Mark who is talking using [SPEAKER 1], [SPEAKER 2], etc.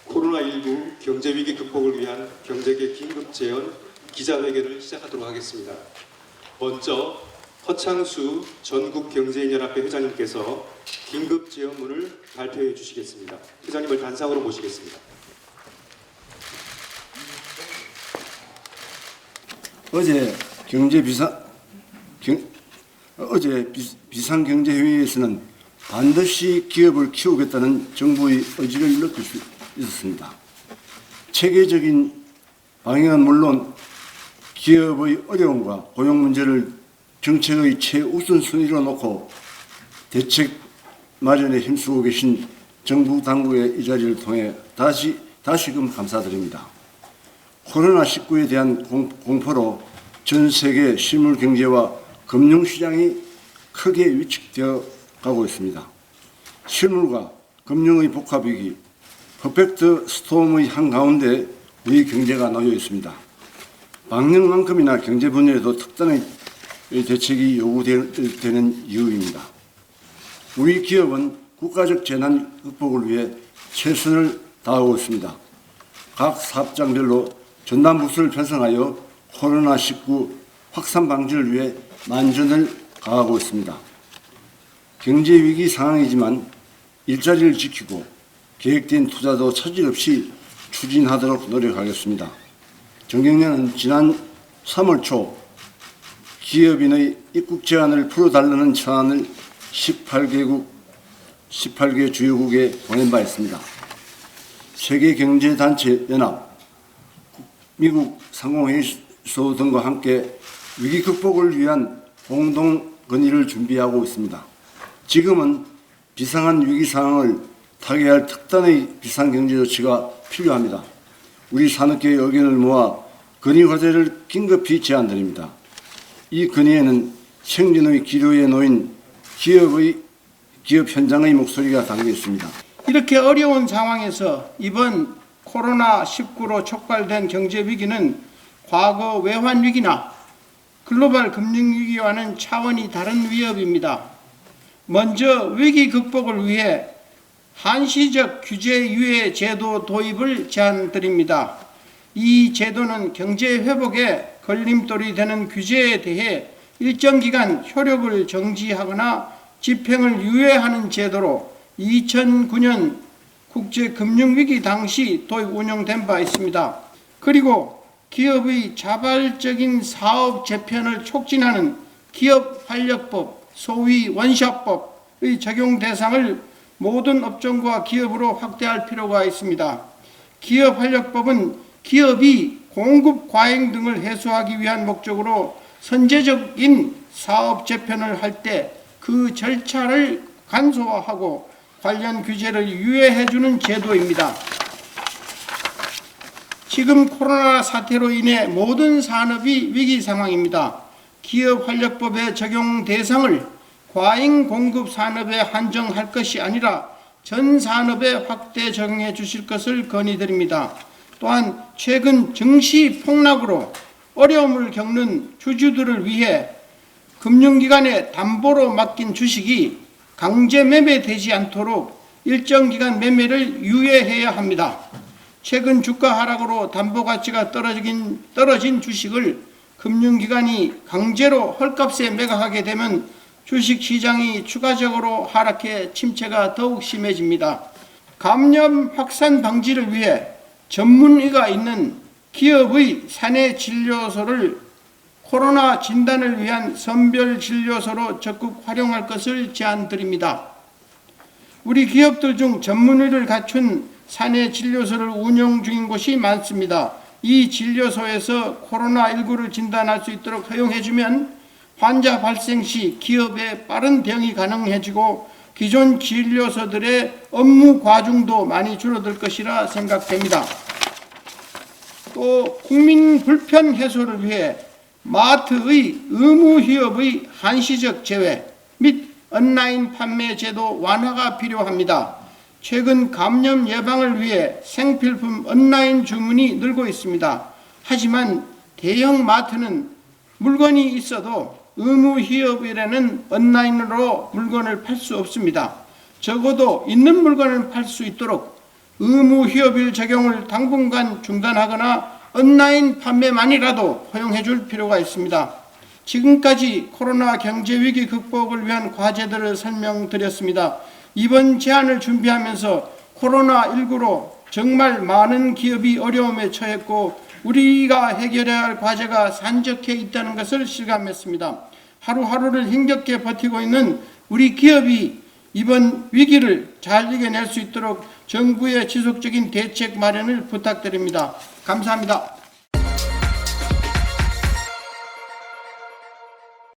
[SPEAKER 1] 코로나19 경제위기 극복을 위한 경제계 긴급재원 기자회견을 시작하도록 하겠습니다. 먼저 허창수 전국경제인연합회 회장님께서 긴급재원문을 발표해 주시겠습니다. 회장님을 단상으로 모시겠습니다.
[SPEAKER 2] 어제 비상경제회의에서는 반드시 기업을 키우겠다는 정부의 의지를 느낄 수 있었습니다. 체계적인 방향은 물론 기업의 어려움과 고용 문제를 정책의 최우선순위로 놓고 대책 마련에 힘쓰고 계신 정부 당국의 이 자리를 통해 다시금 감사드립니다. 코로나19에 대한 공포로 전 세계 실물 경제와 금융시장이 크게 위축되어 가고 있습니다. 실물과 금융의 복합위기, 퍼펙트 스톰의 한가운데 우리 경제가 놓여 있습니다. 방역만큼이나 경제 분야에도 특단의 대책이 요구되는 이유입니다. 우리 기업은 국가적 재난 극복을 위해 최선을 다하고 있습니다. 각 사업장별로 전담부서를 편성하여 코로나19 확산 방지를 위해 만전을 가하고 있습니다. 경제위기 상황이지만 일자리를 지키고 계획된 투자도 차질 없이 추진하도록 노력하겠습니다. 정경련은 지난 3월 초 기업인의 입국 제한을 풀어달라는 청안을 18개 주요국에 보낸 바 있습니다. 세계경제단체 연합, 미국 상공회의소 등과 함께 위기 극복을 위한 공동 건의를 준비하고 있습니다. 지금은 비상한 위기 상황을 타개할 특단의 비상경제 조치가 필요합니다. 우리 산업계의 의견을 모아 건의 과제를 긴급히 제안드립니다. 이 건의에는 생존의 기로에 놓인 기업 현장의 목소리가 담겨 있습니다.
[SPEAKER 3] 이렇게 어려운 상황에서 이번 코로나19로 촉발된 경제위기는 과거 외환위기나 글로벌 금융위기와는 차원이 다른 위협입니다. 먼저 위기 극복을 위해 한시적 규제 유예 제도 도입을 제안드립니다. 이 제도는 경제 회복에 걸림돌이 되는 규제에 대해 일정 기간 효력을 정지하거나 집행을 유예하는 제도로 2009년 국제금융위기 당시 도입 운영된 바 있습니다. 그리고 기업의 자발적인 사업 재편을 촉진하는 기업활력법, 소위 원샷법의 적용 대상을 모든 업종과 기업으로 확대할 필요가 있습니다. 기업활력법은 기업이 공급 과잉 등을 해소하기 위한 목적으로 선제적인 사업 재편을 할 때 그 절차를 간소화하고 관련 규제를 유예해주는 제도입니다. 지금 코로나 사태로 인해 모든 산업이 위기 상황입니다. 기업활력법의 적용 대상을 과잉 공급 산업에 한정할 것이 아니라 전 산업에 확대 적용해 주실 것을 건의드립니다. 또한 최근 증시 폭락으로 어려움을 겪는 주주들을 위해 금융기관에 담보로 맡긴 주식이 강제 매매되지 않도록 일정 기간 매매를 유예해야 합니다. 최근 주가 하락으로 담보 가치가 떨어진 주식을 금융기관이 강제로 헐값에 매각하게 되면 주식시장이 추가적으로 하락해 침체가 더욱 심해집니다. 감염 확산 방지를 위해 전문의가 있는 기업의 사내 진료소를 코로나 진단을 위한 선별 진료소로 적극 활용할 것을 제안드립니다. 우리 기업들 중 전문의를 갖춘 사내 진료소를 운영 중인 곳이 많습니다. 이 진료소에서 코로나19를 진단할 수 있도록 허용해주면 환자 발생 시 기업에 빠른 대응이 가능해지고 기존 진료소들의 업무 과중도 많이 줄어들 것이라 생각됩니다. 또 국민 불편 해소를 위해 마트의 의무 휴업의 한시적 제외 및 온라인 판매 제도 완화가 필요합니다. 최근 감염 예방을 위해 생필품 온라인 주문이 늘고 있습니다. 하지만 대형 마트는 물건이 있어도 의무 휴업일에는 온라인으로 물건을 팔 수 없습니다. 적어도 있는 물건을 팔 수 있도록 의무 휴업일 적용을 당분간 중단하거나 온라인 판매만이라도 허용해 줄 필요가 있습니다. 지금까지 코로나 경제 위기 극복을 위한 과제들을 설명드렸습니다. 이번 제안을 준비하면서 코로나19로 정말 많은 기업이 어려움에 처했고 우리가 해결해야 할 과제가 산적해 있다는 것을 실감했습니다. 하루하루를 힘겹게 버티고 있는 우리 기업이 이번 위기를 잘 이겨낼 수 있도록 정부의 지속적인 대책 마련을 부탁드립니다. 감사합니다.